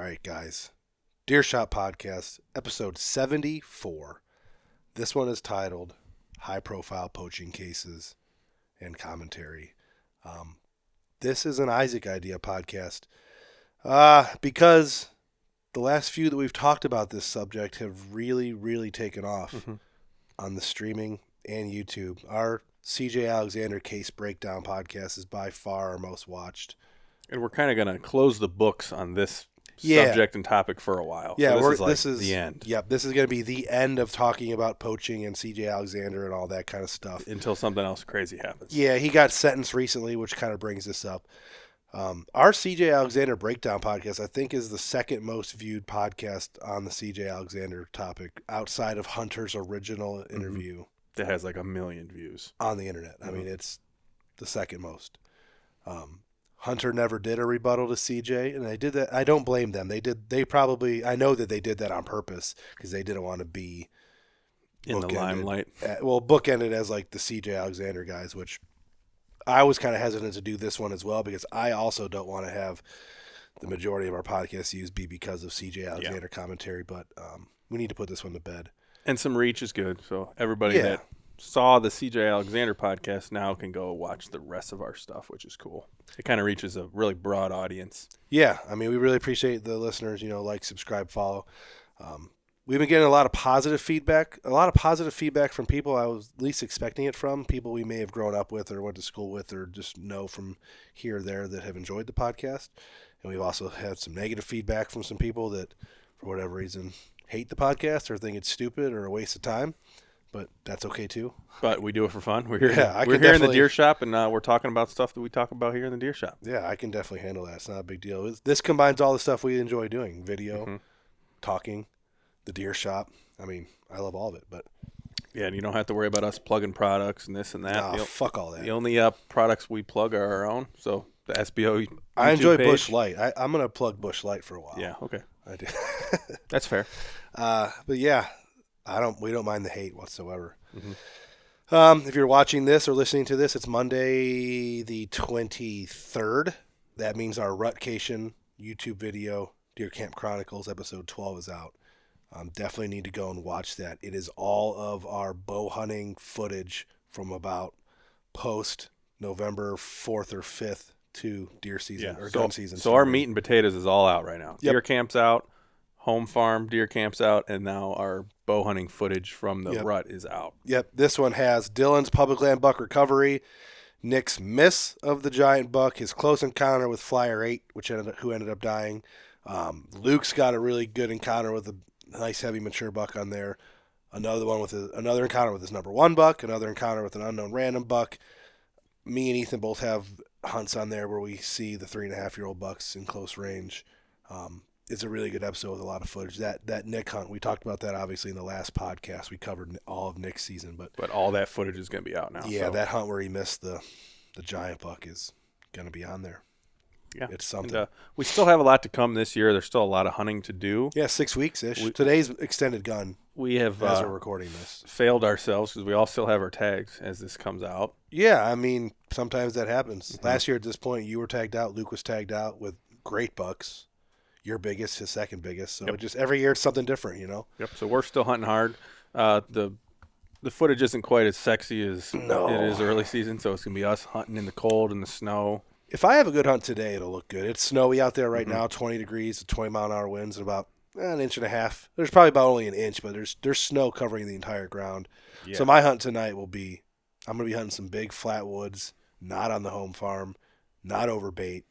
right, guys. Deer Shot Podcast, episode 74. This one is titled High Profile Poaching Cases and Commentary. This is an Isaac idea podcast because the last few that we've talked about this subject have really taken off on the streaming and YouTube. Our CJ Alexander case breakdown podcast is by far our most watched. And we're kind of going to close the books on this subject and topic for a while. Yeah, so this is the end. Yep, this is going to be the end of talking about poaching and CJ Alexander and all that kind of stuff. Until something else crazy happens. Yeah, he got sentenced recently, which kind of brings this up. Our CJ Alexander breakdown podcast, I think, is the second most viewed podcast on the CJ Alexander topic outside of Hunter's original interview. That has like 1 million views. On the internet. I mean, it's the second most. Hunter never did a rebuttal to CJ, and they did that. I don't blame them. I know that they did that on purpose because they didn't want to be in the limelight. Bookended as like the CJ Alexander guys, which I was kind of hesitant to do this one as well because I also don't want to have the majority of our podcast views be because of CJ Alexander commentary, but we need to put this one to bed. And some reach is good, so everybody that saw the CJ Alexander podcast now can go watch the rest of our stuff, which is cool. It kind of reaches a really broad audience. Yeah, I mean, we really appreciate the listeners, like, subscribe, follow. We've been getting a lot of positive feedback from people I was least expecting it from, people we may have grown up with or went to school with or just know from here or there that have enjoyed the podcast. And we've also had some negative feedback from some people that, for whatever reason, hate the podcast or think it's stupid or a waste of time. But that's okay, too. But we do it for fun. We're here, in the deer shop, and we're talking about stuff that we talk about here in the deer shop. Yeah, I can definitely handle that. It's not a big deal. This combines all the stuff we enjoy doing. Video, talking, the deer shop. I mean, I love all of it. But yeah, and you don't have to worry about us plugging products and this and that. Fuck all that. The only products we plug are our own. So the SBO YouTube I enjoy page. Bush Light. I'm going to plug Bush Light for a while. Yeah, okay. I do. That's fair. But yeah. We don't mind the hate whatsoever. If you're watching this or listening to this, it's Monday the 23rd. That means our Rutcation YouTube video, Deer Camp Chronicles, episode 12 is out. Definitely need to go and watch that. It is all of our bow hunting footage from about post November 4th or 5th to deer season or gun season. So our meat and potatoes is all out right now. Yep. Deer camp's out. Home farm deer camps out, and now our bow hunting footage from the rut is out. Yep, this one has Dylan's public land buck recovery, Nick's miss of the giant buck, his close encounter with Flyer 8, who ended up dying. Luke's got a really good encounter with a nice heavy mature buck on there. Another one with another encounter with his number 1 buck, another encounter with an unknown random buck. Me and Ethan both have hunts on there where we see the 3.5-year-old bucks in close range. It's a really good episode with a lot of footage. That Nick hunt, we talked about that obviously in the last podcast. We covered all of Nick's season, but all that footage is going to be out now. Yeah, that hunt where he missed the giant buck is going to be on there. Yeah, it's something. And, we still have a lot to come this year. There's still a lot of hunting to do. Yeah, 6 weeks ish. Today's extended gun. We have as we're recording this failed ourselves because we all still have our tags as this comes out. Yeah, I mean sometimes that happens. Last year at this point, you were tagged out. Luke was tagged out with great bucks. Your biggest, his second biggest. So just every year it's something different, Yep. So we're still hunting hard. The footage isn't quite as sexy as it is early season, so it's gonna be us hunting in the cold and the snow. If I have a good hunt today, it'll look good. It's snowy out there right now, 20 degrees, 20-mile-an-hour winds, and about an inch and a half. There's probably about only an inch, but there's snow covering the entire ground. Yeah. So my hunt tonight will be, I'm gonna be hunting some big flat woods, not on the home farm, not over bait,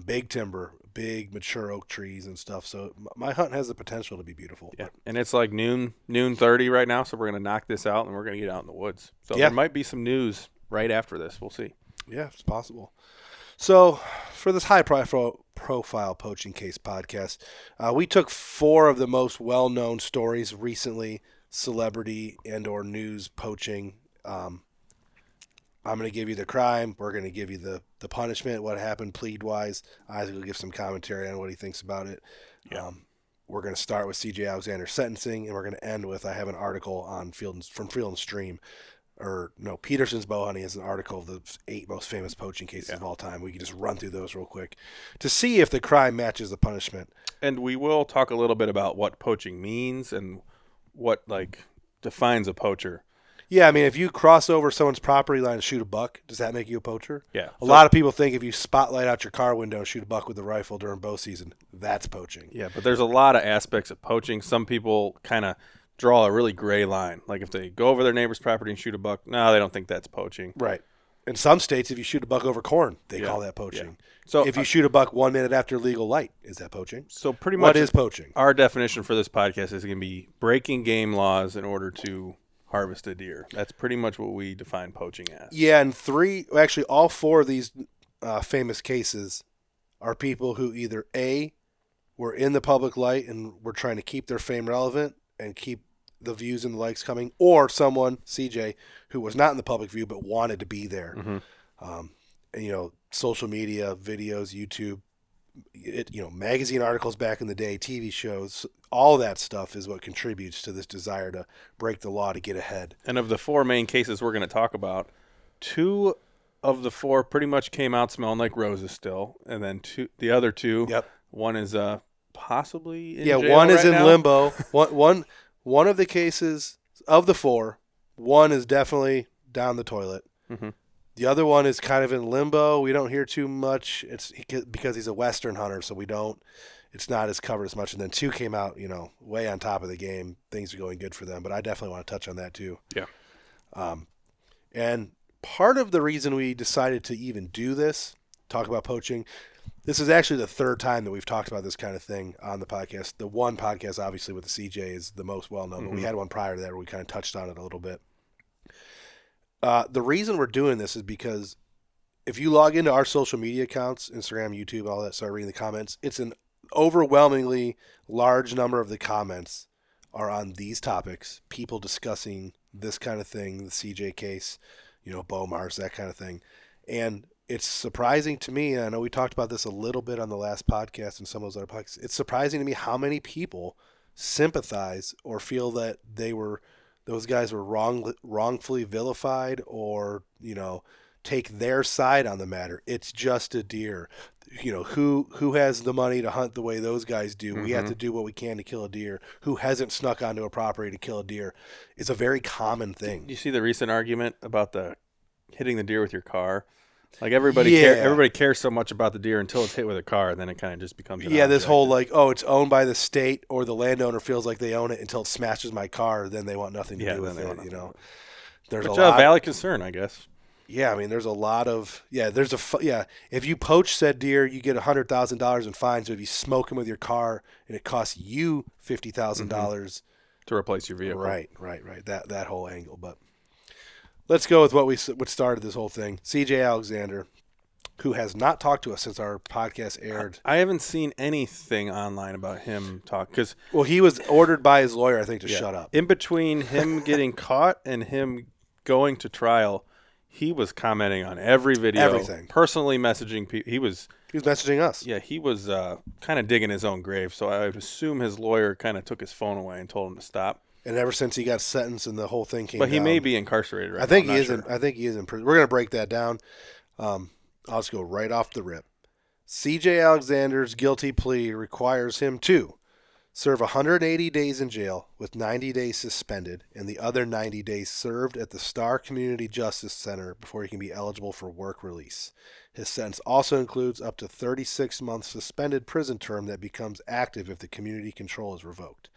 big timber, big mature oak trees and stuff. So my hunt has the potential to be beautiful. Yeah, and it's like noon 30 right now, so we're going to knock this out and we're going to get out in the woods. So there might be some news right after this. We'll see. Yeah, it's possible. So for this high-profile poaching case podcast, we took 4 of the most well-known stories recently, celebrity and or news poaching. I'm going to give you the crime. We're going to give you the punishment, what happened plead-wise. Isaac will give some commentary on what he thinks about it. Yeah. We're going to start with CJ Alexander's sentencing, and we're going to end with, I have an article on from Field and Stream Peterson's Bow Hunting has an article of the 8 most famous poaching cases of all time. We can just run through those real quick to see if the crime matches the punishment. And we will talk a little bit about what poaching means and what defines a poacher. Yeah, I mean, if you cross over someone's property line and shoot a buck, does that make you a poacher? Yeah. A lot of people think if you spotlight out your car window and shoot a buck with a rifle during bow season, that's poaching. Yeah, but there's a lot of aspects of poaching. Some people kind of draw a really gray line. Like if they go over their neighbor's property and shoot a buck, no, they don't think that's poaching. Right. In some states, if you shoot a buck over corn, they call that poaching. Yeah. So if you shoot a buck 1 minute after legal light, is that poaching? So pretty much what is poaching? Our definition for this podcast is going to be breaking game laws in order to harvest a deer. That's pretty much what we define poaching as. Yeah, and all 4 of these famous cases are people who either A, were in the public light and were trying to keep their fame relevant and keep the views and the likes coming, or someone, CJ, who was not in the public view but wanted to be there. Mm-hmm. And, social media, videos, YouTube, magazine articles back in the day, TV shows, all that stuff is what contributes to this desire to break the law to get ahead. And of the 4 main cases we're going to talk about, 2 of the 4 pretty much came out smelling like roses still, and then the other 2, one is possibly in jail one is right in now. Limbo. One of the cases of the 4, one is definitely down the toilet. Mm-hmm. The other one is kind of in limbo. We don't hear too much. It's because he's a Western hunter, so it's not as covered as much. And then 2 came out, way on top of the game. Things are going good for them, but I definitely want to touch on that too. Yeah. And part of the reason we decided to even do this, talk about poaching, this is actually the 3rd time that we've talked about this kind of thing on the podcast. The one podcast, obviously, with the CJ is the most well-known, mm-hmm. but we had one prior to that where we kind of touched on it a little bit. The reason we're doing this is because if you log into our social media accounts, Instagram, YouTube, all that, start reading the comments, it's an overwhelmingly large number of the comments are on these topics, people discussing this kind of thing, the CJ case, Bowmars, that kind of thing. And it's surprising to me, and I know we talked about this a little bit on the last podcast and some of those other podcasts, it's surprising to me how many people sympathize or feel that those guys were wrongfully vilified or, take their side on the matter. It's just a deer. Who has the money to hunt the way those guys do? Mm-hmm. We have to do what we can to kill a deer. Who hasn't snuck onto a property to kill a deer? It's a very common thing. You see the recent argument about the hitting the deer with your car? Like everybody cares so much about the deer until it's hit with a car, and then it kind of just becomes this whole it's owned by the state or the landowner feels like they own it until it smashes my car, then they want nothing to do with it. There's a valid concern, I guess. Yeah, I mean, there's a lot of if you poach said deer, you get $100,000 in fines. But if you smoke him with your car and it costs you $50,000 mm-hmm. to replace your vehicle, right, that whole angle, but. Let's go with what started this whole thing. CJ Alexander, who has not talked to us since our podcast aired. I haven't seen anything online about him talk because he was ordered by his lawyer, I think, to shut up. In between him getting caught and him going to trial, he was commenting on every video, everything, personally messaging people. He was messaging us. Yeah, he was kind of digging his own grave. So I would assume his lawyer kind of took his phone away and told him to stop. And ever since he got sentenced and the whole thing came down. But he may be incarcerated right now. I think he is in prison. We're going to break that down. I'll just go right off the rip. CJ Alexander's guilty plea requires him to serve 180 days in jail with 90 days suspended and the other 90 days served at the Star Community Justice Center before he can be eligible for work release. His sentence also includes up to 36 months suspended prison term that becomes active if the community control is revoked.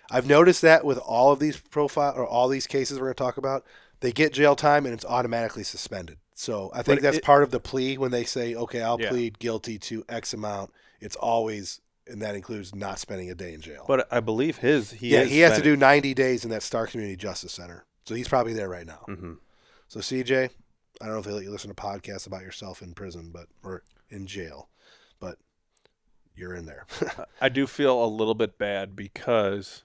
I've noticed that with all of these all these cases we're going to talk about, they get jail time and it's automatically suspended. So I think that's part of the plea when they say, okay, I'll plead guilty to X amount. It's always, and that includes not spending a day in jail. But I believe he has to do 90 days in that Star Community Justice Center. So he's probably there right now. Mm-hmm. So CJ, I don't know if they let you listen to podcasts about yourself in prison, or in jail, but you're in there. I do feel a little bit bad because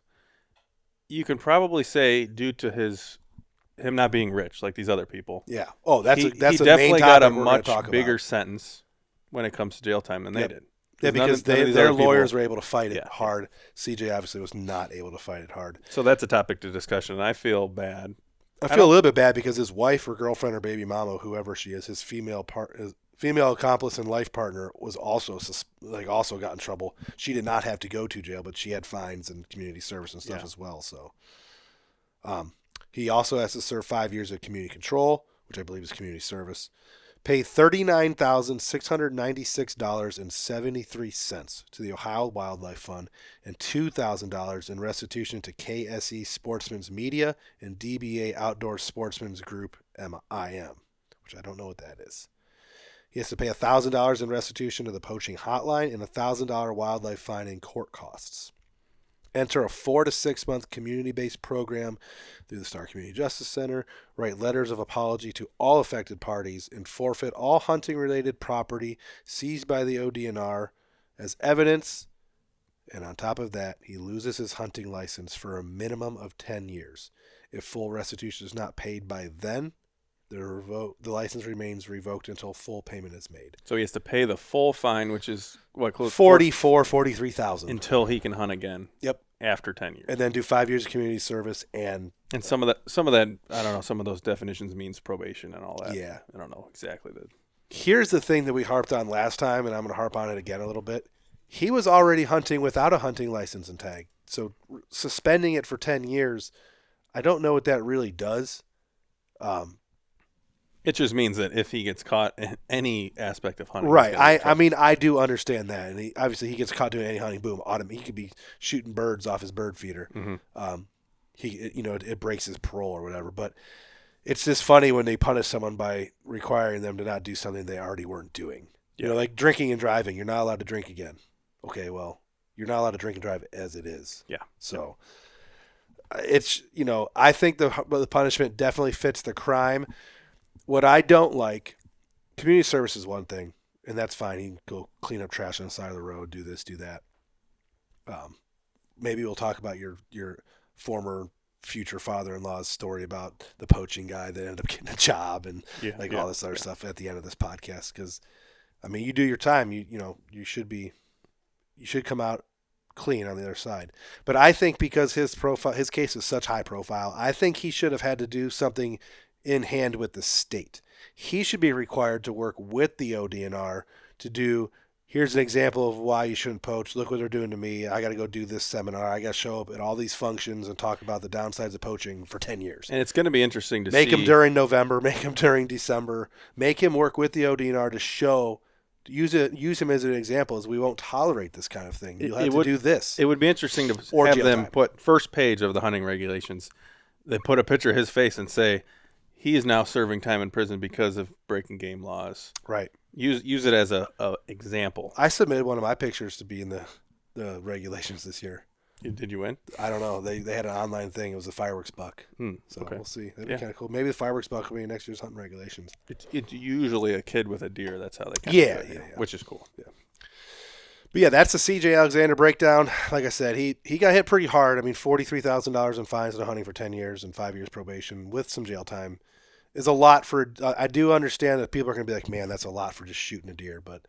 you can probably say due to him not being rich like these other people. Yeah. Oh, that's he a definitely main got a topic much bigger sentence when it comes to jail time than they did. Yeah, because their lawyers were able to fight it hard. CJ obviously was not able to fight it hard. So that's a topic to discussion, and I feel bad. I feel a little bit bad because his wife or girlfriend or baby mama, whoever she is, his female accomplice and life partner was also also got in trouble. She did not have to go to jail, but she had fines and community service and stuff as well. So, he also has to serve 5 years of community control, which I believe is community service. Pay $39,696.73 to the Ohio Wildlife Fund and $2,000 in restitution to KSE Sportsman's Media and DBA Outdoor Sportsman's Group MIM, which I don't know what that is. He has to pay $1,000 in restitution to the Poaching Hotline and $1,000 wildlife fine and court costs. Enter a 4 to 6 month community-based program through the Star Community Justice Center. Write letters of apology to all affected parties and forfeit all hunting-related property seized by the ODNR as evidence. And on top of that, he loses his hunting license for a minimum of 10 years. If full restitution is not paid by then, the license remains revoked until full payment is made. So he has to pay the full fine, which is what, close $43,000 until he can hunt again. Yep. After 10 years. And then do 5 years of community service and some of that I don't know, some of those definitions means probation and all that. Yeah. I don't know exactly that. Here's the thing that we harped on last time, and I'm going to harp on it again a little bit. He was already hunting without a hunting license and tag. So suspending it for 10 years, I don't know what that really does. It just means that if he gets caught in any aspect of hunting, right? I mean, I do understand that, and he gets caught doing any hunting. Boom, he could be shooting birds off his bird feeder. Mm-hmm. It breaks his parole or whatever. But it's just funny when they punish someone by requiring them to not do something they already weren't doing. Yeah. Like drinking and driving. You're not allowed to drink again. Okay, well, you're not allowed to drink and drive as it is. Yeah. So it's I think the punishment definitely fits the crime. What I don't like, community service is one thing, and that's fine. He can go clean up trash on the side of the road, do this, do that. Maybe we'll talk about your former future father-in-law's story about the poaching guy that ended up getting a job and all this other stuff at the end of this podcast. Because, I mean, you do your time. You should come out clean on the other side. But I think because his case is such high profile, I think he should have had to do something in hand with the state. He should be required to work with the ODNR to do, here's an example of why you shouldn't poach. Look what they're doing to me. I got to go do this seminar. I got to show up at all these functions and talk about the downsides of poaching for 10 years. And it's going to be interesting to make him during November, make him during December, make him work with the ODNR to show, use him as an example, as we won't tolerate this kind of thing. You'll have to do this. It would be interesting to have them put first page of the hunting regulations. They put a picture of his face and say, he is now serving time in prison because of breaking game laws. Right. Use it as a example. I submitted one of my pictures to be in the regulations this year. Did you win? I don't know. They had an online thing. It was a fireworks buck. So we'll see. That'd be kind of cool. Maybe the fireworks buck will be in next year's hunting regulations. It's usually a kid with a deer. That's how they kind of do it, which is cool. Yeah. But yeah, that's the C.J. Alexander breakdown. Like I said, he got hit pretty hard. I mean, $43,000 in fines and hunting for 10 years and 5 years probation with some jail time is a lot for. I do understand that people are going to be like, man, that's a lot for just shooting a deer. But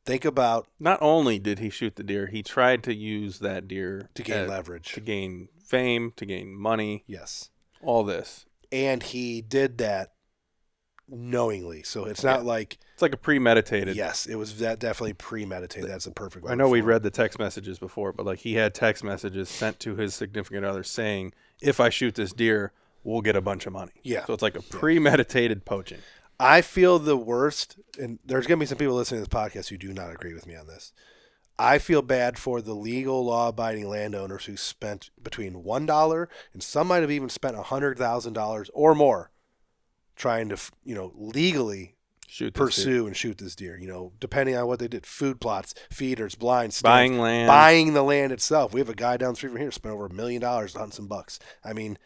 think about. Not only did he shoot the deer, he tried to use that deer to gain leverage, to gain fame, to gain money. Yes. All this. And he did that knowingly. So it's not like. It's like a premeditated. Yes, it was definitely premeditated. That's a perfect word. I know we read the text messages before, but like he had text messages sent to his significant other saying, if I shoot this deer, we'll get a bunch of money. Yeah. So it's like a premeditated poaching. I feel the worst, and there's going to be some people listening to this podcast who do not agree with me on this. I feel bad for the legal, law-abiding landowners who spent between $1 and some might have even spent $100,000 or more trying to, legally pursue and shoot this deer. Depending on what they did, food plots, feeders, blinds, stands, buying the land itself. We have a guy down the street from here spent over $1 million hunting some bucks. I mean,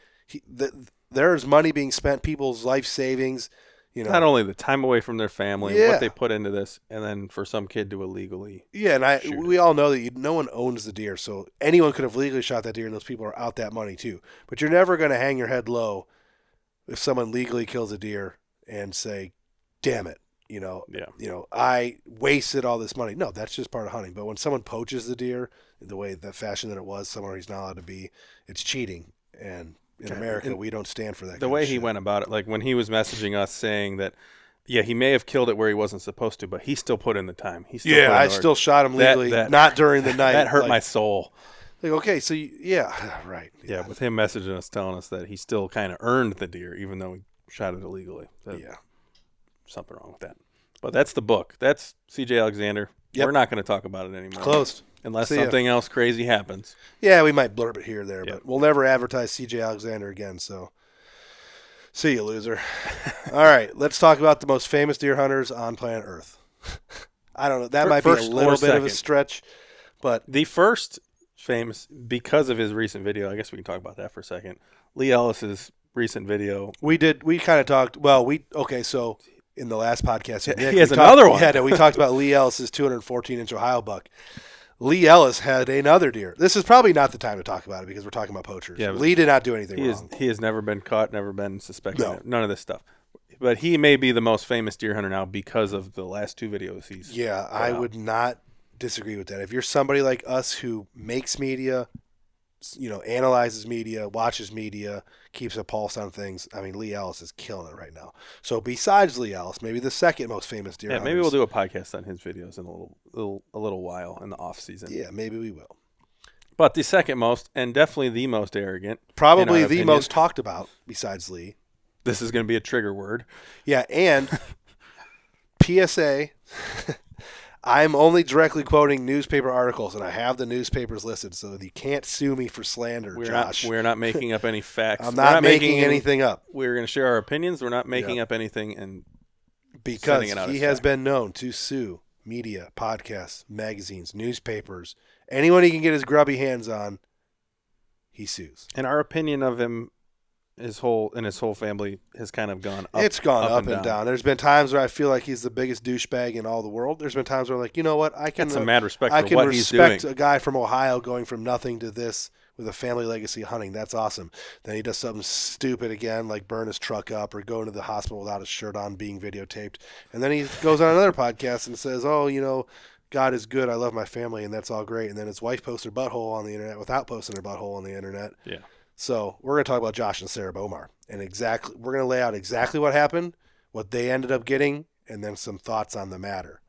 there's money being spent, people's life savings. Not only the time away from their family, what they put into this, and then for some kid to illegally. Yeah, and we all know that no one owns the deer, so anyone could have legally shot that deer, and those people are out that money too. But you're never going to hang your head low if someone legally kills a deer and say, "Damn it, I wasted all this money." No, that's just part of hunting. But when someone poaches the deer in the fashion that it was, somewhere he's not allowed to be, it's cheating, and in America, we don't stand for that. The way he went about it, like when he was messaging us saying that, yeah, he may have killed it where he wasn't supposed to, but he still put in the time. He still I still shot him legally, not during the night. That hurt my soul. Like, okay, so right. Yeah, with him messaging us, telling us that he still kind of earned the deer, even though he shot it illegally. Something wrong with that. But that's the book. That's C.J. Alexander. Yep. We're not going to talk about it anymore. Closed. Unless something else crazy happens. Yeah, we might blurb it here or there, but we'll never advertise C.J. Alexander again, so see you, loser. All right, let's talk about the most famous deer hunters on planet Earth. I don't know. That might be a little bit of a stretch, but the first famous, because of his recent video, I guess we can talk about that for a second. Lee Ellis's recent video. We kind of talked, so in the last podcast, Nick, he has another one. Yeah, we talked about Lee Ellis's 214-inch Ohio buck. Lee Ellis had another deer. This is probably not the time to talk about it because we're talking about poachers. Yeah, Lee did not do anything wrong. He has never been caught, never been suspected. No. None of this stuff. But he may be the most famous deer hunter now because of the last two videos he's I would not disagree with that. If you're somebody like us who makes media, analyzes media, watches media, keeps a pulse on things, I mean, Lee Ellis is killing it right now. So besides Lee Ellis, maybe the second most famous deer hunters. Maybe we'll do a podcast on his videos in a little while in the off season. Yeah, maybe we will. But the second most, and definitely the most arrogant, probably the most talked about besides Lee. This is going to be a trigger word. Yeah, and PSA. I'm only directly quoting newspaper articles, and I have the newspapers listed, so you can't sue me for slander, Josh. We're not making up any facts. I'm not making anything up. We're going to share our opinions. We're not making up anything and because he has been known to sue media, podcasts, magazines, newspapers, anyone he can get his grubby hands on, he sues. And our opinion of him, his whole family has kind of gone up. It's gone up and down. There's been times where I feel like he's the biggest douchebag in all the world. There's been times where I'm like, you know what? I can some mad respect for what he's doing. I can respect a guy from Ohio going from nothing to this with a family legacy hunting. That's awesome. Then he does something stupid again, like burn his truck up or go into the hospital without his shirt on being videotaped. And then he goes on another podcast and says, God is good. I love my family, and that's all great. And then his wife posts her butthole on the internet without posting her butthole on the internet. Yeah. So we're going to talk about Josh and Sarah Bowmar, and we're going to lay out exactly what happened, what they ended up getting, and then some thoughts on the matter.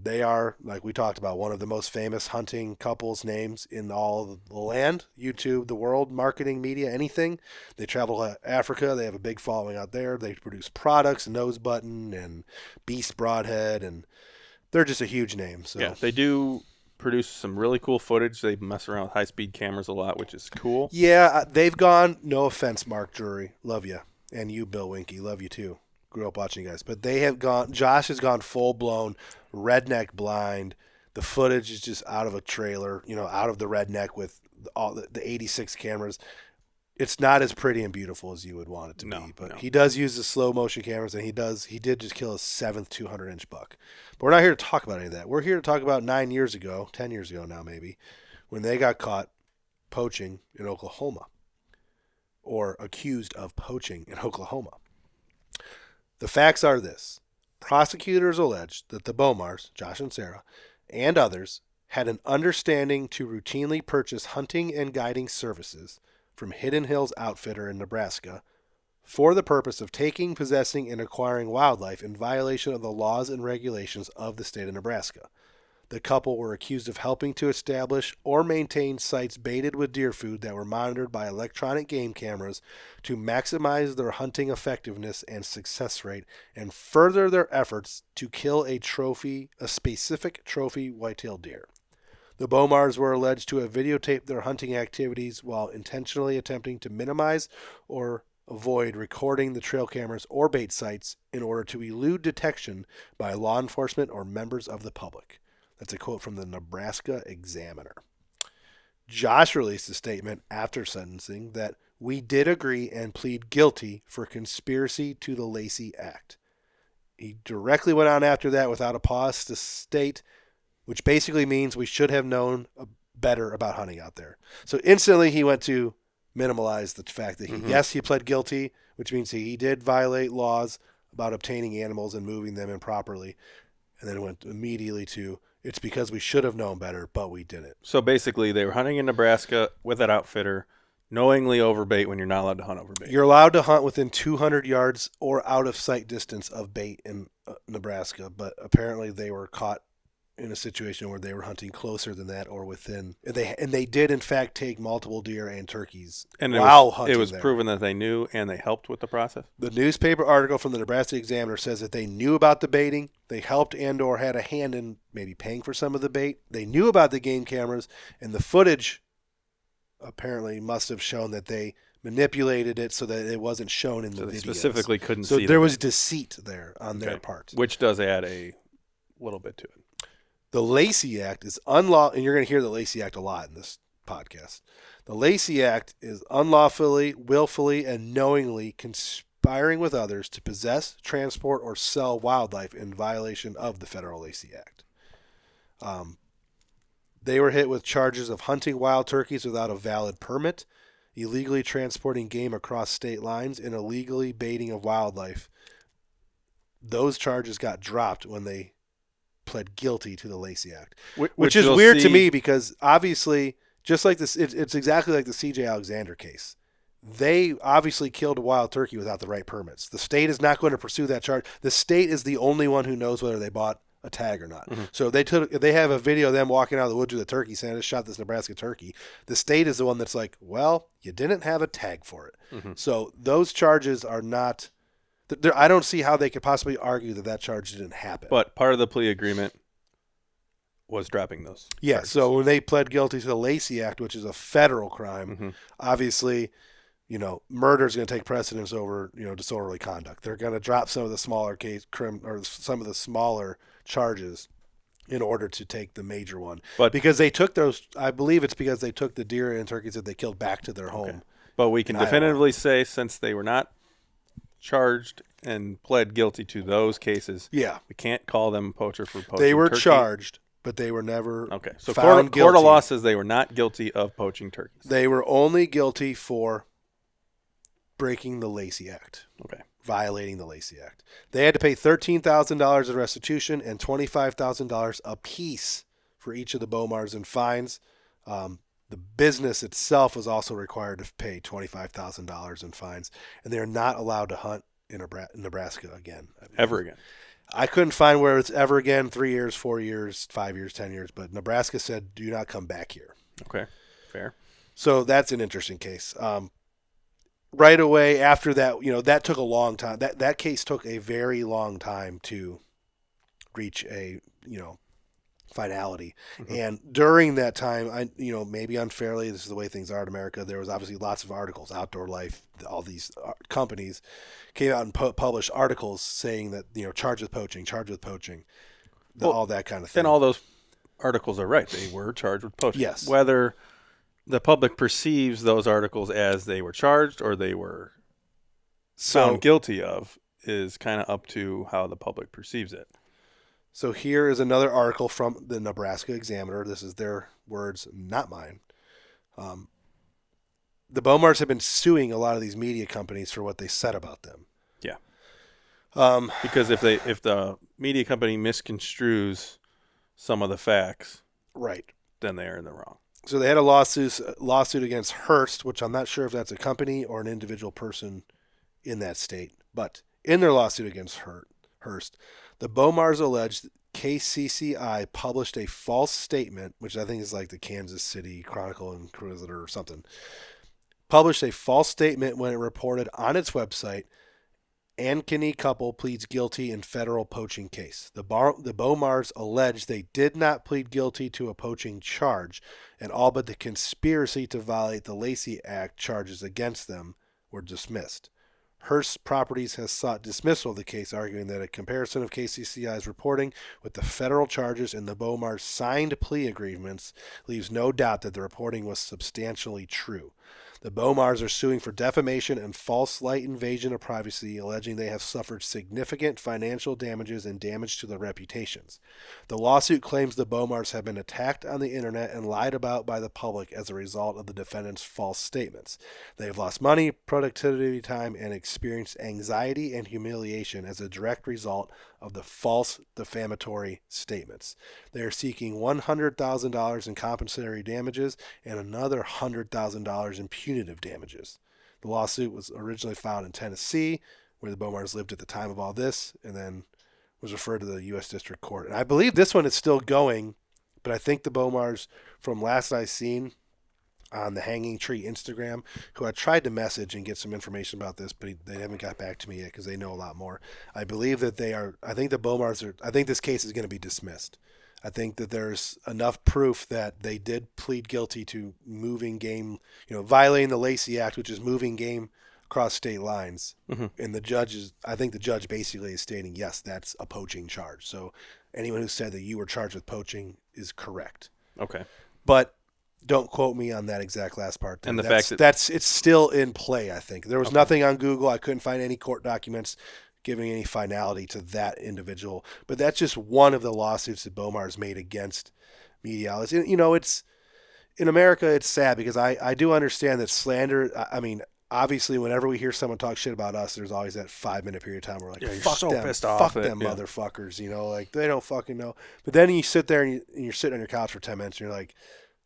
They are, like we talked about, one of the most famous hunting couples names in all of the land, YouTube, the world, marketing, media, anything. They travel to Africa. They have a big following out there. They produce products, Nose Button and Beast Broadhead, and they're just a huge name. So. Yeah, they do produce some really cool footage. They mess around with high-speed cameras a lot, which is cool. Yeah, they've gone, no offense, Mark Drury, love you. And you, Bill Winky, love you too. Grew up watching you guys. But Josh has gone full-blown redneck blind. The footage is just out of a trailer, out of the redneck with all the 86 cameras. It's not as pretty and beautiful as you would want it to be, but he does use the slow motion cameras, and he did just kill his 7th 200-inch buck. But we're not here to talk about any of that. We're here to talk about 10 years ago now maybe, when they got caught poaching in Oklahoma, or accused of poaching in Oklahoma. The facts are this. Prosecutors alleged that the Bowmars, Josh and Sarah, and others had an understanding to routinely purchase hunting and guiding services from Hidden Hills Outfitter in Nebraska for the purpose of taking, possessing, and acquiring wildlife in violation of the laws and regulations of the state of Nebraska. The couple were accused of helping to establish or maintain sites baited with deer food that were monitored by electronic game cameras to maximize their hunting effectiveness and success rate and further their efforts to kill a specific trophy whitetail deer. The Bowmars were alleged to have videotaped their hunting activities while intentionally attempting to minimize or avoid recording the trail cameras or bait sites in order to elude detection by law enforcement or members of the public. That's a quote from the Nebraska Examiner. Josh released a statement after sentencing that we did agree and plead guilty for conspiracy to the Lacey Act. He directly went on after that without a pause to state, which basically means we should have known better about hunting out there. So instantly he went to minimalize the fact that he pled guilty, which means he did violate laws about obtaining animals and moving them improperly. And then it went immediately to, it's because we should have known better, but we didn't. So basically they were hunting in Nebraska with that outfitter. knowingly overbait when you're not allowed to hunt overbait. You're allowed to hunt within 200 yards or out of sight distance of bait in Nebraska, but apparently they were caught in a situation where they were hunting closer than that or within. And they did, in fact, take multiple deer and turkeys while hunting. It was there. proven that they knew and they helped with the process? The newspaper article from the Nebraska Examiner says that they knew about the baiting. They helped and or had a hand in maybe paying for some of the bait. They knew about the game cameras, and the footage apparently must have shown that they manipulated it so that it wasn't shown in the videos. Specifically couldn't see. So there was deceit there on their part. Which does add a little bit to it. The Lacey Act is unlawful, and you're going to hear the Lacey Act a lot in this podcast. The Lacey Act is unlawfully, willfully, and knowingly conspiring with others to possess, transport, or sell wildlife in violation of the Federal Lacey Act. They were hit with charges of hunting wild turkeys without a valid permit, illegally transporting game across state lines, and illegally baiting of wildlife. Those charges got dropped when they pled guilty to the Lacey Act, which is weird to me because obviously, just like this, it's exactly like the C.J. Alexander case. They obviously killed a wild turkey without the right permits. The state is not going to pursue that charge. The state is the only one who knows whether they bought a tag or not. Mm-hmm. So they have a video of them walking out of the woods with a turkey saying, I just shot this Nebraska turkey. The state is the one that's like, well, you didn't have a tag for it. Mm-hmm. So those charges are not... I don't see how they could possibly argue that charge didn't happen. But part of the plea agreement was dropping those. Yeah, charges. So when they pled guilty to the Lacey Act, which is a federal crime, obviously, murder is going to take precedence over, disorderly conduct. They're going to drop some of the smaller some of the smaller charges in order to take the major one. But because they took those, I believe it's because they took the deer and turkeys that they killed back to their home. Okay. But we can definitively say, since they were not charged and pled guilty to those cases, we can't call them poacher for poaching. They were turkey. Charged, but they were never So found guilty. Court of law says they were not guilty of poaching turkeys. They were only guilty for breaking the Lacey Act. Okay. Violating the Lacey Act. They had to pay $13,000 in restitution and $25,000 apiece for each of the Bowmars in fines. The business itself was also required to pay $25,000 in fines, and they are not allowed to hunt in Nebraska again. Ever again. I couldn't find where it's ever again, 3 years, 4 years, 5 years, 10 years, but Nebraska said, do not come back here. Okay, fair. So that's an interesting case. Right away after that, that took a long time. That case took a very long time to reach a, finality. Mm-hmm. And during that time, maybe unfairly, this is the way things are in America, there was obviously lots of articles. Outdoor Life, all these companies came out and published articles saying that, charged with poaching, all that kind of thing. And all those articles are right. They were charged with poaching. Yes. Whether the public perceives those articles as they were charged or they were found guilty of is kind of up to how the public perceives it. So here is another article from the Nebraska Examiner. This is their words, not mine. The Bowmars have been suing a lot of these media companies for what they said about them. Yeah. Because if the media company misconstrues some of the facts, right, then they are in the wrong. So they had a lawsuit against Hearst, which I'm not sure if that's a company or an individual person in that state. But in their lawsuit against Hearst, the Bowmars alleged KCCI published a false statement, which I think is like the Kansas City Chronicle Inquisitor or something, published a false statement when it reported on its website, Ankeny couple pleads guilty in federal poaching case. The Bowmars alleged they did not plead guilty to a poaching charge, and all but the conspiracy to violate the Lacey Act charges against them were dismissed. Hearst Properties has sought dismissal of the case, arguing that a comparison of KCCI's reporting with the federal charges in the Bowmars' signed plea agreements leaves no doubt that the reporting was substantially true. The Bowmars are suing for defamation and false light invasion of privacy, alleging they have suffered significant financial damages and damage to their reputations. The lawsuit claims the Bowmars have been attacked on the internet and lied about by the public as a result of the defendants' false statements. They have lost money, productivity time, and experienced anxiety and humiliation as a direct result of the false defamatory statements. They are seeking $100,000 in compensatory damages and another $100,000 in punitive damages. The lawsuit was originally filed in Tennessee, where the Bowmars lived at the time of all this, and then was referred to the U.S. District Court. And I believe this one is still going, but I think the Bowmars, from last I seen on the Hanging Tree Instagram, who I tried to message and get some information about this, but they haven't got back to me yet because they know a lot more. I believe that I think the Bowmars I think this case is going to be dismissed. I think that there's enough proof that they did plead guilty to moving game, violating the Lacey Act, which is moving game across state lines. Mm-hmm. And I think the judge basically is stating, yes, that's a poaching charge. So anyone who said that you were charged with poaching is correct. Okay. But don't quote me on that exact last part. And the fact that it's still in play, I think. There was nothing on Google. I couldn't find any court documents giving any finality to that individual. But that's just one of the lawsuits that Bowmar's made against media outlets. It's in America, it's sad because I do understand that slander, I mean, obviously, whenever we hear someone talk shit about us, there's always that 5-minute period of time where we're like, fuck them, motherfuckers, like they don't fucking know. But then you sit there and you're sitting on your couch for 10 minutes and you're like,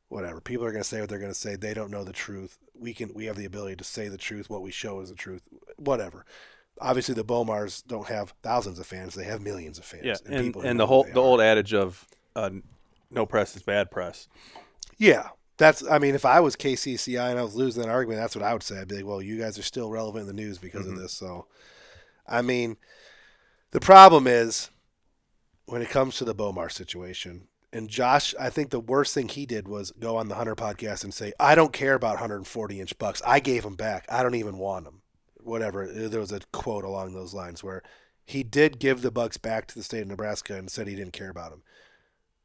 whatever. People are going to say what they're going to say. They don't know the truth. We have the ability to say the truth. What we show is the truth. Whatever. Obviously, the Bowmars don't have thousands of fans. They have millions of fans. Yeah, and the old adage of no press is bad press. Yeah. If I was KCCI and I was losing that argument, that's what I would say. I'd be like, well, you guys are still relevant in the news because of this. So, the problem is when it comes to the Bowmar situation, and Josh, I think the worst thing he did was go on the Hunter podcast and say, I don't care about 140-inch bucks. I gave them back. I don't even want them. Whatever. There was a quote along those lines where he did give the bucks back to the state of Nebraska and said he didn't care about them.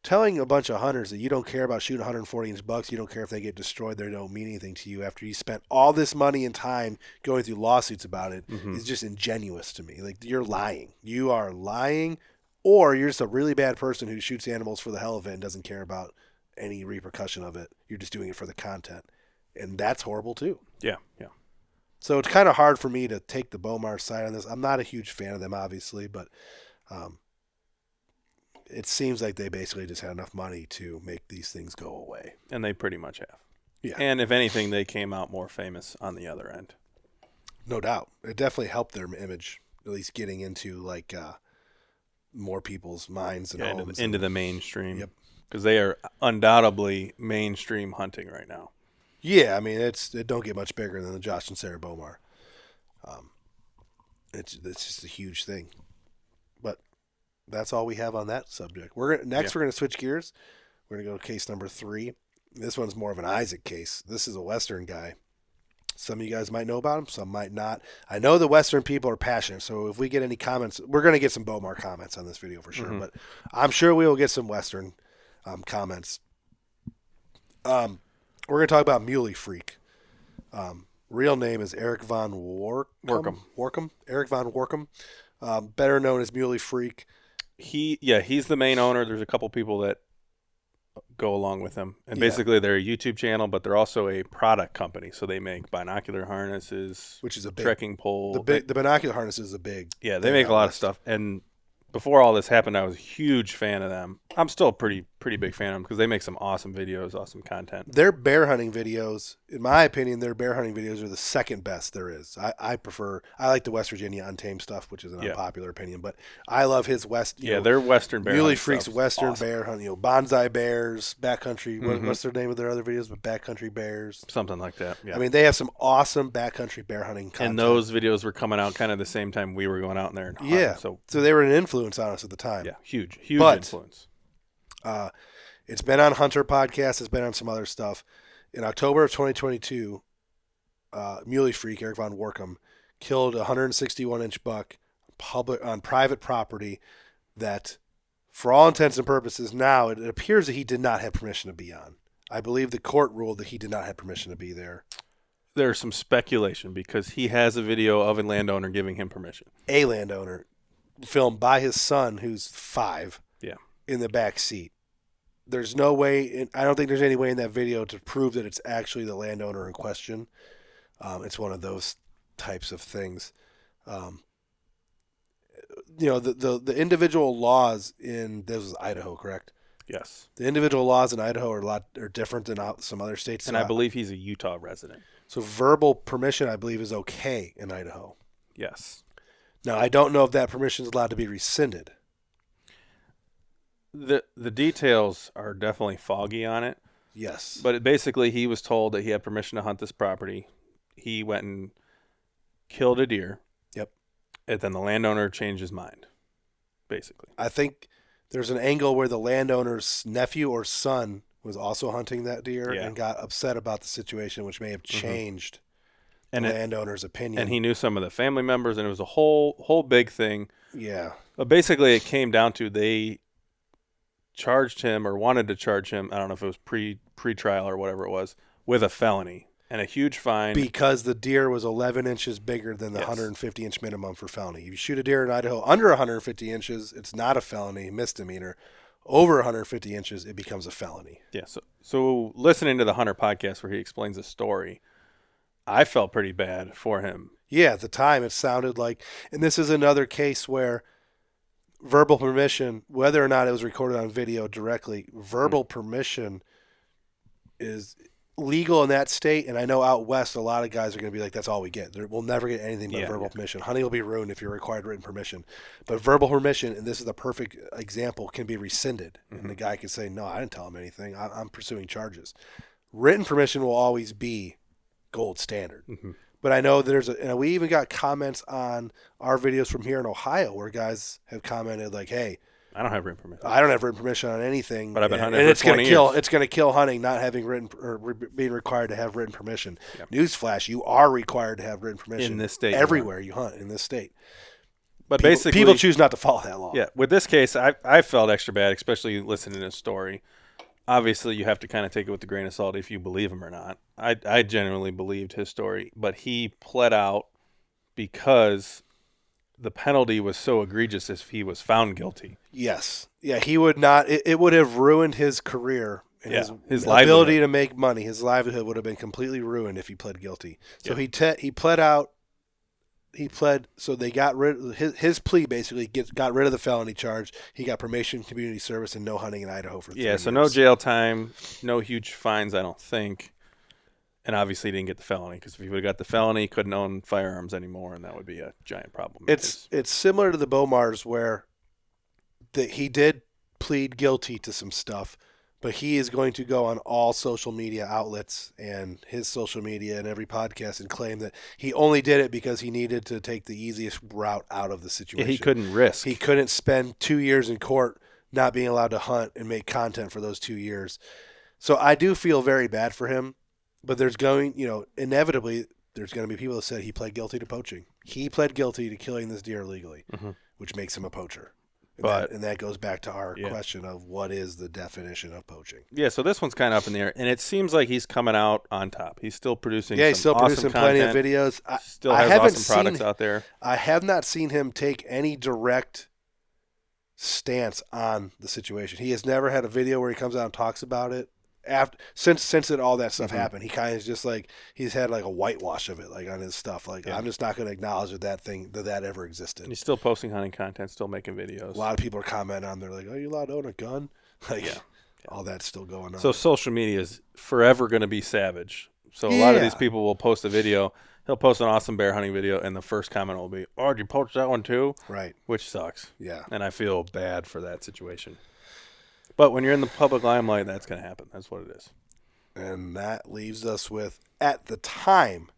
Telling a bunch of hunters that you don't care about shooting 140-inch bucks, you don't care if they get destroyed, they don't mean anything to you after you spent all this money and time going through lawsuits about it, is just ingenuous to me. Like, you're lying. You are lying, or you're just a really bad person who shoots animals for the hell of it and doesn't care about any repercussion of it. You're just doing it for the content. And that's horrible, too. Yeah. So it's kind of hard for me to take the Bowmar side on this. I'm not a huge fan of them, obviously, but it seems like they basically just had enough money to make these things go away. And they pretty much have. Yeah. And if anything, they came out more famous on the other end. No doubt. It definitely helped their image, at least getting into more people's minds and homes. Into the mainstream. Yep. Because they are undoubtedly mainstream hunting right now. Yeah, it don't get much bigger than the Josh and Sarah Bowmar. It's just a huge thing. But that's all we have on that subject. We're going to switch gears. We're going to go to case number 3. This one's more of an Isaac case. This is a Western guy. Some of you guys might know about him, some might not. I know the Western people are passionate, so if we get any comments, we're going to get some Bowmar comments on this video for sure, but I'm sure we will get some Western comments. We're going to talk about Muley Freak. Real name is Eric Von Workum. Eric Von Workum, better known as Muley Freak. He's the main owner. There's a couple people that go along with him, and basically they're a YouTube channel, but they're also a product company. So they make binocular harnesses, which is a big trekking pole. The binocular harness is a big. Yeah, they make a lot of stuff. And before all this happened, I was a huge fan of them. I'm still a pretty big fan of them because they make some awesome videos, awesome content. Their bear hunting videos, in my opinion, their bear hunting videos are the second best there is. I like the West Virginia Untamed stuff, which is an unpopular opinion, but I love his their Western bear Muley hunting Freak's Western awesome. Bear hunting, bonsai bears, backcountry. What's their name of their other videos? But backcountry bears, something like that. Yeah. They have some awesome backcountry bear hunting content. And those videos were coming out kind of the same time we were going out in there. And hunting, so they were an influence on us at the time. Yeah, huge influence. It's been on Hunter podcast. It's been on some other stuff. In October of 2022, Muley Freak, Eric Von Workum, killed a 161-inch buck on private property that, for all intents and purposes, now it appears that he did not have permission to be on. I believe the court ruled that he did not have permission to be there. There's some speculation because he has a video of a landowner giving him permission. A landowner, filmed by his son, who's 5, in the back seat. There's no way, I don't think there's any way in that video to prove that it's actually the landowner in question. It's one of those types of things. the individual laws in this was Idaho, correct? Yes. The individual laws in Idaho are different than some other states. And I believe he's a Utah resident. So verbal permission, I believe, is okay in Idaho. Yes. Now, I don't know if that permission is allowed to be rescinded. The details are definitely foggy on it. Yes. But basically, he was told that he had permission to hunt this property. He went and killed a deer. Yep. And then the landowner changed his mind, basically. I think there's an angle where the landowner's nephew or son was also hunting that deer and got upset about the situation, which may have changed the landowner's opinion. And he knew some of the family members, and it was a whole big thing. Yeah. But basically, it came down to they charged him or wanted to charge him. I don't know if it was pre-trial or whatever it was, with a felony and a huge fine because the deer was 11 inches bigger than the 150-inch minimum for felony. If you shoot a deer in Idaho under 150 inches, it's not a felony, misdemeanor. Over 150 inches, it becomes a felony. Yeah. So listening to the Hunter podcast where he explains the story, I felt pretty bad for him. Yeah, at the time it sounded like, and this is another case where verbal permission, whether or not it was recorded on video directly, verbal permission is legal in that state. And I know out west, a lot of guys are going to be like, that's all we get. We'll never get anything but verbal permission. Hunting will be ruined if you're required written permission. But verbal permission, and this is the perfect example, can be rescinded. And the guy can say, no, I didn't tell him anything. I'm pursuing charges. Written permission will always be gold standard. But I know and we even got comments on our videos from here in Ohio where guys have commented like, hey, I don't have written permission. I don't have written permission on anything. But I've been hunting and for it's 20 years. It's going to kill hunting not having written or being required to have written permission. Yep. Newsflash, you are required to have written permission in this state. Everywhere you hunt in this state. But basically, people choose not to follow that law. Yeah, with this case, I felt extra bad, especially listening to his story. Obviously, you have to kind of take it with a grain of salt if you believe him or not. I genuinely believed his story, but he pled out because the penalty was so egregious if he was found guilty. Yes. Yeah, he would not. It would have ruined his career and his ability to make money. His livelihood would have been completely ruined if he pled guilty. So he pled out. So they got rid of his plea. Basically, got rid of the felony charge. He got probation, community service, and no hunting in Idaho for 3 years. So no jail time, no huge fines, I don't think. And obviously, he didn't get the felony because if he would have got the felony, he couldn't own firearms anymore, and that would be a giant problem. It's similar to the Bowmars where he did plead guilty to some stuff, but he is going to go on all social media outlets and his social media and every podcast and claim that he only did it because he needed to take the easiest route out of the situation. He couldn't risk. He couldn't spend 2 years in court not being allowed to hunt and make content for those 2 years. So I do feel very bad for him. But there's inevitably, there's going to be people that said he pled guilty to poaching. He pled guilty to killing this deer illegally, which makes him a poacher. And that goes back to our question of what is the definition of poaching. Yeah, so this one's kind of up in the air, and it seems like he's coming out on top. He's still producing he's still producing plenty of videos. Still has awesome products out there. I have not seen him take any direct stance on the situation. He has never had a video where he comes out and talks about it. Since all that stuff happened, he kind of just like he's had like a whitewash of it, like on his stuff. Like I'm just not going to acknowledge that ever existed. And he's still posting hunting content, still making videos. A lot of people are commenting on there, like, "Are you allowed to own a gun?" Like, all that's still going on. So social media is forever going to be savage. So a lot of these people will post a video. He'll post an awesome bear hunting video, and the first comment will be, "Oh, did you poach that one too?" Right. Which sucks. Yeah. And I feel bad for that situation. But when you're in the public limelight, that's going to happen. That's what it is. And that leaves us with, at the time,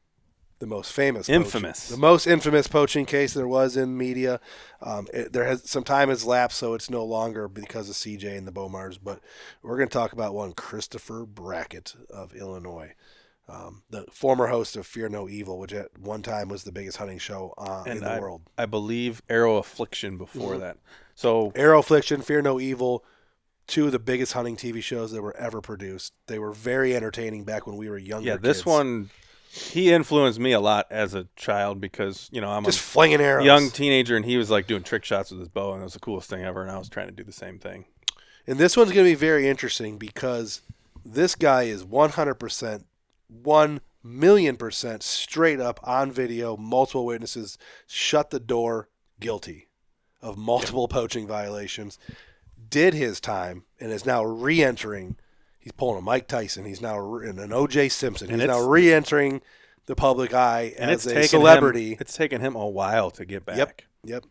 the most infamous poaching case there was in media. Some time has lapsed, so it's no longer because of CJ and the Bowmars. But we're going to talk about one Christopher Brackett of Illinois, the former host of Fear No Evil, which at one time was the biggest hunting show in the world. I believe Arrow Affliction before that. So Arrow Affliction, Fear No Evil. Two of the biggest hunting TV shows that were ever produced. They were very entertaining back when we were younger. Yeah, this one, he influenced me a lot as a child because, I'm just flinging arrows. Young teenager, and he was like doing trick shots with his bow, and it was the coolest thing ever, and I was trying to do the same thing. And this one's going to be very interesting because this guy is 100%, 1,000,000% straight up on video, multiple witnesses, shut the door, guilty of multiple poaching violations, did his time, and is now re-entering. He's pulling a Mike Tyson. He's now in an O.J. Simpson. He's now re-entering the public eye as a celebrity. It's taken him a while to get back. Yep.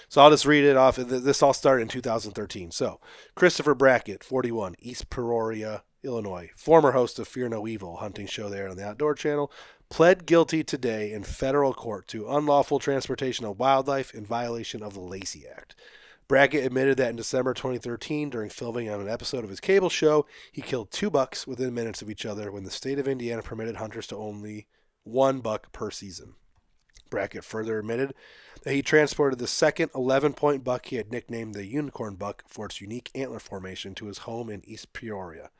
So I'll just read it off. This all started in 2013. So Christopher Brackett, 41, East Peoria, Illinois, former host of Fear No Evil hunting show there on the Outdoor Channel, pled guilty today in federal court to unlawful transportation of wildlife in violation of the Lacey Act. Brackett admitted that in December 2013, during filming on an episode of his cable show, he killed 2 bucks within minutes of each other when the state of Indiana permitted hunters to only 1 buck per season. Brackett further admitted that he transported the second 11-point buck he had nicknamed the Unicorn Buck for its unique antler formation to his home in East Peoria.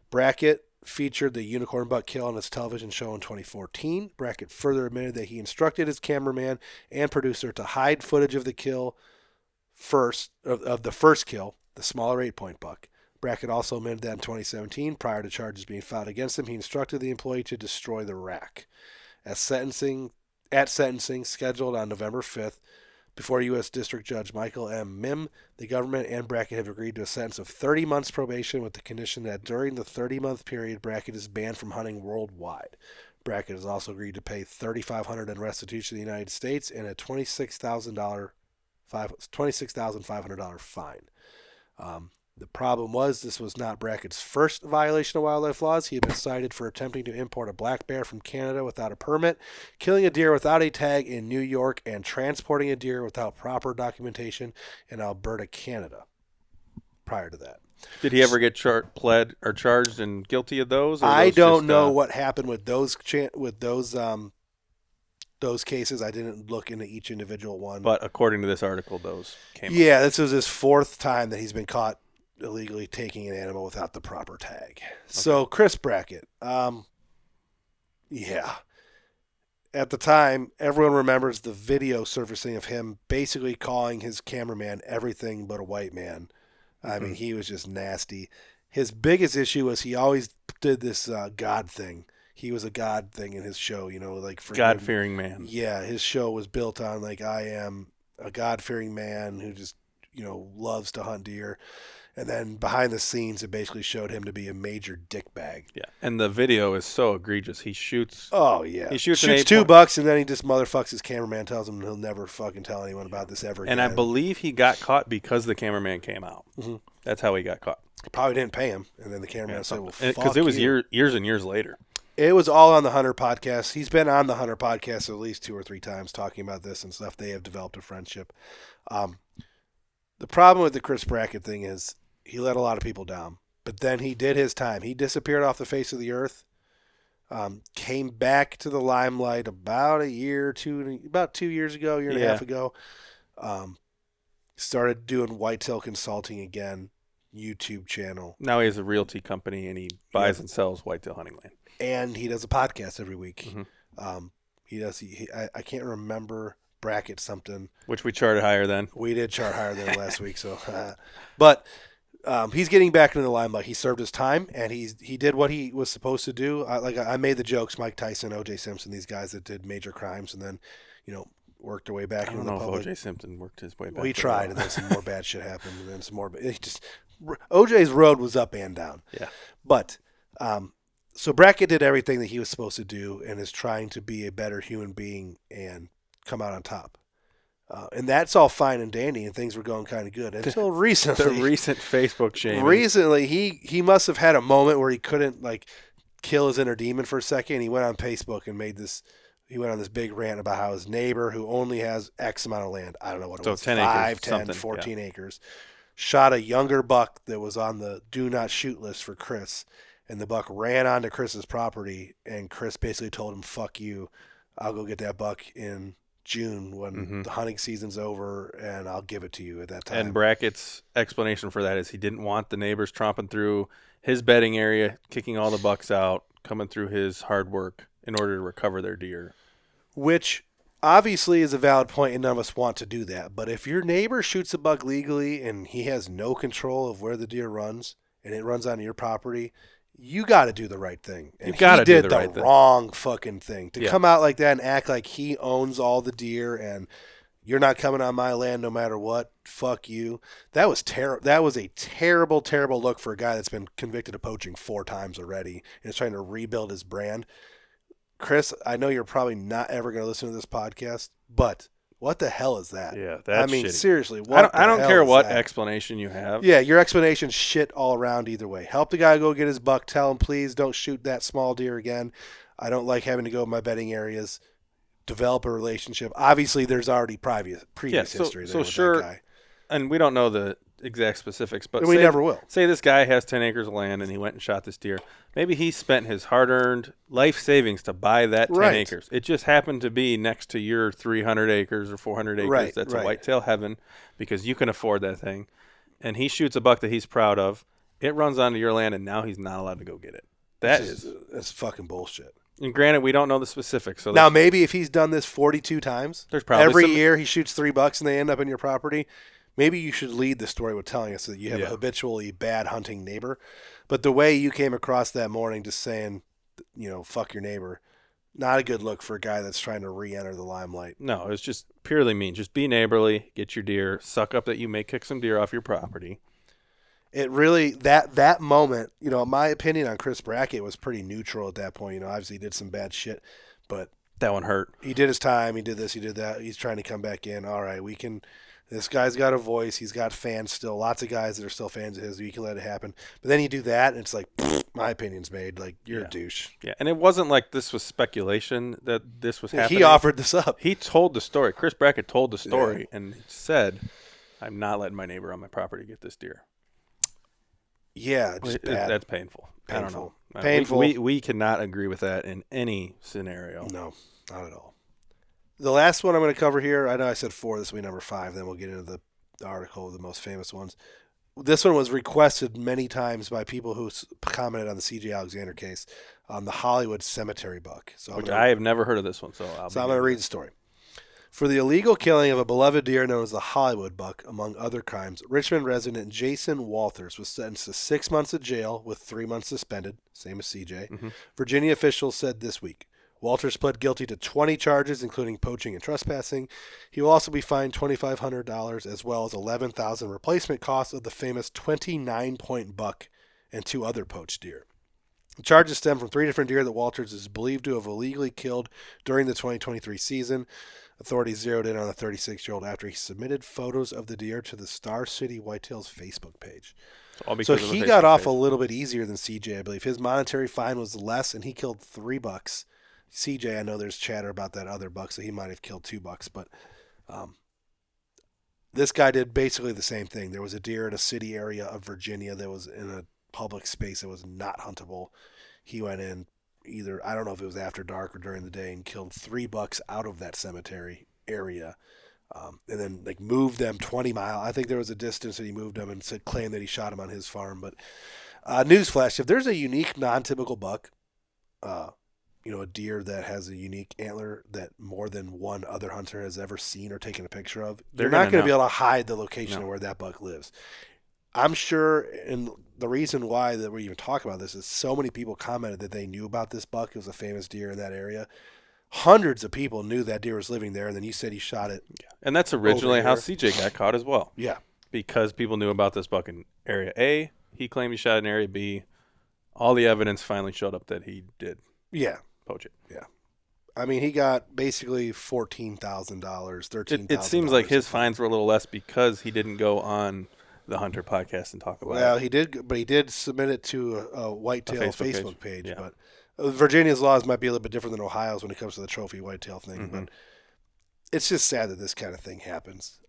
Brackett featured the Unicorn Buck kill on his television show in 2014. Brackett further admitted that he instructed his cameraman and producer to hide footage of the kill of the first kill, the smaller 8-point buck. Brackett also admitted that in 2017, prior to charges being filed against him, he instructed the employee to destroy the rack. At sentencing scheduled on November 5th, before U.S. District Judge Michael M. Mim, the government and Brackett have agreed to a sentence of 30 months probation with the condition that during the 30-month period, Brackett is banned from hunting worldwide. Brackett has also agreed to pay $3,500 in restitution to the United States and a $26,500 fine. The problem was this was not Brackett's first violation of wildlife laws. He had been cited for attempting to import a black bear from Canada without a permit, killing a deer without a tag in New York, and transporting a deer without proper documentation in Alberta, Canada. Prior to that, did he ever get pled or charged and guilty of those? I don't know what happened with those cases. I didn't look into each individual one. But according to this article, those came up. This was his 4th time that he's been caught illegally taking an animal without the proper tag. Okay. So Chris Brackett, at the time, everyone remembers the video surfacing of him basically calling his cameraman everything but a white man. I mean, he was just nasty. His biggest issue was he always did this God thing. He was a God thing in his show, like for God-fearing man. Yeah, his show was built on like, I am a God-fearing man who just, loves to hunt deer. And then behind the scenes, it basically showed him to be a major dickbag. Yeah, and the video is so egregious. He shoots. Oh yeah, he shoots 2 bucks, and then he just motherfucks his cameraman. Tells him he'll never fucking tell anyone about this ever again. And I believe he got caught because the cameraman came out. Mm-hmm. That's how he got caught. Probably didn't pay him, and then the cameraman said, "Well, fuck because it was years and years later." It was all on the Hunter podcast. He's been on the Hunter podcast at least 2 or 3 times talking about this and stuff. They have developed a friendship. The problem with the Chris Brackett thing is he let a lot of people down. But then he did his time. He disappeared off the face of the earth, came back to the limelight about 2 years ago, year and a half ago. Started doing whitetail consulting again, YouTube channel. Now he has a realty company, and he buys and sells whitetail hunting land. And he does a podcast every week. Mm-hmm. I can't remember Brackett something. Which we charted higher than. We did chart higher than last week. So, but he's getting back into the limelight. He served his time, and he did what he was supposed to do. I made the jokes, Mike Tyson, O.J. Simpson, these guys that did major crimes and then, worked their way back into the public. I don't know if O.J. Simpson worked his way back. Well, he tried, and then some more bad shit happened, and then some more. O.J.'s road was up and down. Yeah. But so Brackett did everything that he was supposed to do and is trying to be a better human being and come out on top. And that's all fine and dandy, and things were going kind of good until recently. The recent Facebook shaming. Recently, he must have had a moment where he couldn't kill his inner demon for a second. He went on Facebook and he went on this big rant about how his neighbor, who only has X amount of land, I don't know what it was, 10 5, acres, 10, 14 acres, shot a younger buck that was on the do not shoot list for Chris. And the buck ran onto Chris's property, and Chris basically told him, "Fuck you, I'll go get that buck in June when the hunting season's over, and I'll give it to you at that time." And Brackett's explanation for that is he didn't want the neighbors tromping through his bedding area, kicking all the bucks out, coming through his hard work in order to recover their deer. Which obviously is a valid point, and none of us want to do that. But if your neighbor shoots a buck legally and he has no control of where the deer runs, and it runs onto your property, you got to do the right thing. And he did the wrong fucking thing. To come out like that and act like he owns all the deer and, You're not coming on my land no matter what. Fuck you. That was terrible. That was a terrible, terrible look for a guy that's been convicted of poaching 4 times already and is trying to rebuild his brand. Chris, I know you're probably not ever going to listen to this podcast, but what the hell is that? Yeah, that's shitty. Seriously, I don't care what explanation you have. Yeah, your explanation's shit all around either way. Help the guy go get his buck. Tell him, please don't shoot that small deer again. I don't like having to go in my bedding areas. Develop a relationship. Obviously, there's already previous history there with that guy. And we don't know the exact specifics, but we never will. Say this guy has 10 acres of land and he went and shot this deer. Maybe he spent his hard-earned life savings to buy that 10 acres. It just happened to be next to your 300 acres or 400 acres. That's a whitetail heaven because you can afford that thing. And he shoots a buck that he's proud of. It runs onto your land, and now he's not allowed to go get it. That's fucking bullshit. And granted, we don't know the specifics. So now, maybe if he's done this 42 times, there's probably every year he shoots 3 bucks and they end up in your property, maybe you should lead the story with telling us that you have a habitually bad hunting neighbor. But the way you came across that morning just saying, fuck your neighbor, not a good look for a guy that's trying to re-enter the limelight. No, it was just purely mean. Just be neighborly, get your deer, suck up that you may kick some deer off your property. It really, that moment, my opinion on Chris Brackett was pretty neutral at that point. Obviously he did some bad shit, but that one hurt. He did his time. He did this, he did that. He's trying to come back in. All right, this guy's got a voice. He's got fans still. Lots of guys that are still fans of his. You can let it happen. But then you do that, and it's like, my opinion's made. Like, you're a douche. Yeah, and it wasn't like this was speculation that this was happening. He offered this up. He told the story. Chris Brackett told the story and said, I'm not letting my neighbor on my property get this deer. Yeah, just bad. That's painful. I don't know. Painful. We cannot agree with that in any scenario. No, not at all. The last one I'm going to cover here, I know I said 4, this will be number 5, then we'll get into the article of the most famous ones. This one was requested many times by people who commented on the C.J. Alexander case on the Hollywood cemetery buck. I have never heard of this one, so I'm going to read the story. For the illegal killing of a beloved deer known as the Hollywood buck, among other crimes, Richmond resident Jason Walters was sentenced to 6 months of jail with 3 months suspended, same as CJ. Mm-hmm. Virginia officials said this week. Walters pled guilty to 20 charges, including poaching and trespassing. He will also be fined $2,500 as well as $11,000 replacement costs of the famous 29-point buck and 2 other poached deer. The charges stem from 3 different deer that Walters is believed to have illegally killed during the 2023 season. Authorities zeroed in on the 36-year-old after he submitted photos of the deer to the Star City Whitetails Facebook page. So he got off a little bit easier than CJ, I believe. His monetary fine was less, and he killed 3 bucks. CJ, I know there's chatter about that other buck, so he might have killed 2 bucks, but this guy did basically the same thing. There was a deer in a city area of Virginia that was in a public space that was not huntable. He went in either, I don't know if it was after dark or during the day, and killed 3 bucks out of that cemetery area, and then moved them 20 miles. I think there was a distance that he moved them and claimed that he shot him on his farm. But newsflash, if there's a unique, non-typical buck, a deer that has a unique antler that more than one other hunter has ever seen or taken a picture of, they're not going to be able to hide the location of where that buck lives. I'm sure, and the reason why that we're even talking about this is so many people commented that they knew about this buck. It was a famous deer in that area. Hundreds of people knew that deer was living there, and then you said he shot it. Yeah. And that's originally how CJ got caught as well. Yeah. Because people knew about this buck in Area A. He claimed he shot in Area B. All the evidence finally showed up that he did poach it. Yeah. I mean, he got basically $14,000, $13,000. It seems like his fines were a little less because he didn't go on the Hunter podcast and talk about it. Well, he did submit it to a whitetail Facebook page. Yeah. But Virginia's laws might be a little bit different than Ohio's when it comes to the trophy whitetail thing. Mm-hmm. But it's just sad that this kind of thing happens.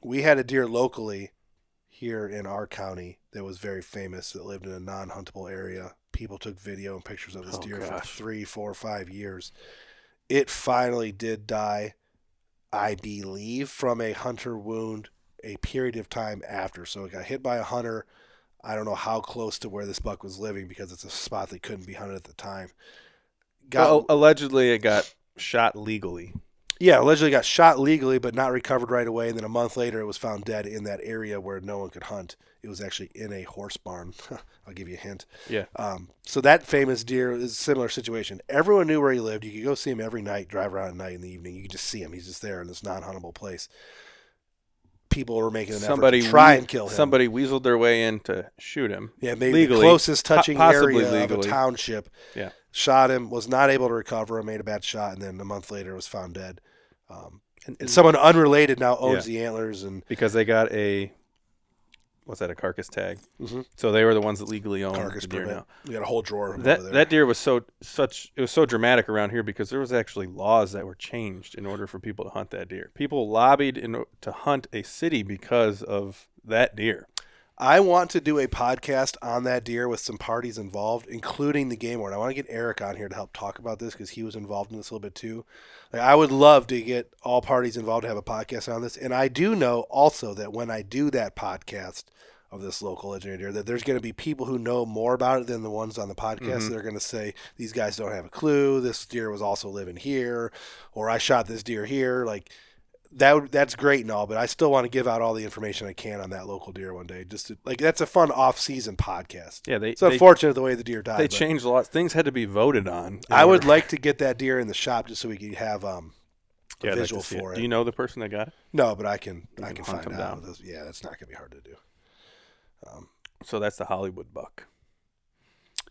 We had a deer locally here in our county that was very famous that lived in a non-huntable area. People took video and pictures of this deer for 3, 4, 5 years. It finally did die, I believe, from a hunter wound a period of time after. So it got hit by a hunter. I don't know how close to where this buck was living because it's a spot that couldn't be hunted at the time. Allegedly it got shot legally. Yeah, allegedly got shot legally but not recovered right away. And then a month later it was found dead in that area where no one could hunt. It was actually in a horse barn. I'll give you a hint. Yeah. So that famous deer is a similar situation. Everyone knew where he lived. You could go see him every night, drive around at night in the evening. You could just see him. He's just there in this non-huntable place. People were making an effort to try and kill him. Somebody weaseled their way in to shoot him. Yeah, maybe legally, the closest touching area legally. of a township. Yeah. Shot him, was not able to recover, made a bad shot, and then a month later was found dead. And someone unrelated now owns the antlers. Because they got a carcass tag. Mm-hmm. So they were the ones that legally owned carcass the deer permit. now. We got a whole drawer of that, over there. That deer was it was so dramatic around here because there was actually laws that were changed in order for people to hunt that deer. People lobbied to hunt a city because of that deer. I want to do a podcast on that deer with some parties involved, including the game warden. I want to get Eric on here to help talk about this because he was involved in this a little bit too. I would love to get all parties involved to have a podcast on this. And I do know also that when I do that podcast of this local legendary deer, that there's going to be people who know more about it than the ones on the podcast. Mm-hmm. They're going to say, these guys don't have a clue. This deer was also living here, or I shot this deer here. That's great and all, but I still want to give out all the information I can on that local deer one day. That's a fun off-season podcast. Yeah, it's unfortunate the way the deer died. They changed a lot. Things had to be voted on. I would like to get that deer in the shop just so we could have a visual for it. Do you know the person that got it? No, but I can find him out. down. Yeah, that's not going to be hard to do. So that's the Hollywood buck.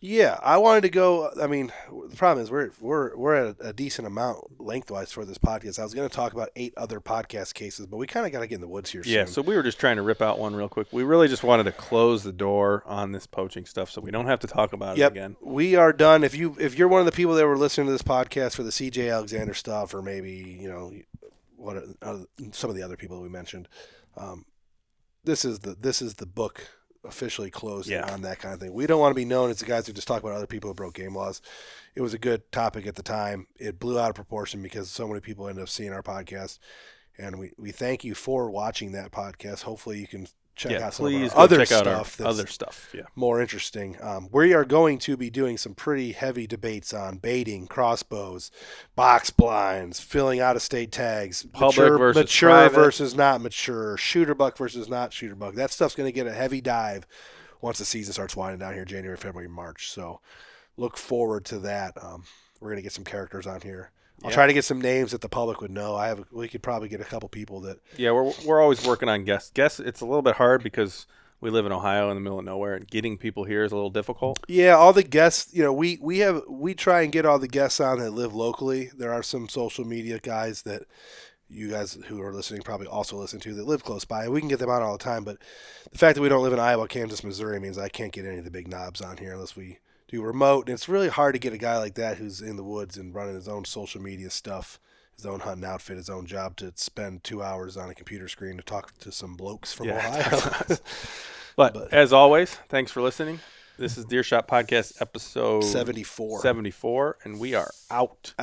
Yeah, I wanted to go. I mean, the problem is we're at a decent amount lengthwise for this podcast. I was going to talk about 8 other podcast cases, but we kind of got to get in the woods here soon. Yeah, so we were just trying to rip out one real quick. We really just wanted to close the door on this poaching stuff so we don't have to talk about it again. We are done. If you're one of the people that were listening to this podcast for the CJ Alexander stuff, or maybe some of the other people that we mentioned, this is the book officially closed on that kind of thing. We don't want to be known as the guys who just talk about other people who broke game laws. It was a good topic at the time. It blew out of proportion because so many people ended up seeing our podcast, and we thank you for watching that podcast. Hopefully you can check out some of our other stuff that's more interesting. We are going to be doing some pretty heavy debates on baiting, crossbows, box blinds, filling out-of-state tags, mature versus not mature, shooter buck versus not shooter buck. That stuff's going to get a heavy dive once the season starts winding down here, January, February, March. So look forward to that. We're going to get some characters on here. I'll try to get some names that the public would know. We could probably get a couple people that. Yeah, we're always working on guests. It's a little bit hard because we live in Ohio in the middle of nowhere, and getting people here is a little difficult. Yeah, all the guests. We try and get all the guests on that live locally. There are some social media guys that you guys who are listening probably also listen to that live close by. We can get them on all the time, but the fact that we don't live in Iowa, Kansas, Missouri means I can't get any of the big knobs on here unless we do remote, and it's really hard to get a guy like that who's in the woods and running his own social media stuff, his own hunting outfit, his own job, to spend 2 hours on a computer screen to talk to some blokes from Ohio. but as always, thanks for listening. This is Deer Shot Podcast episode 74, and we are out.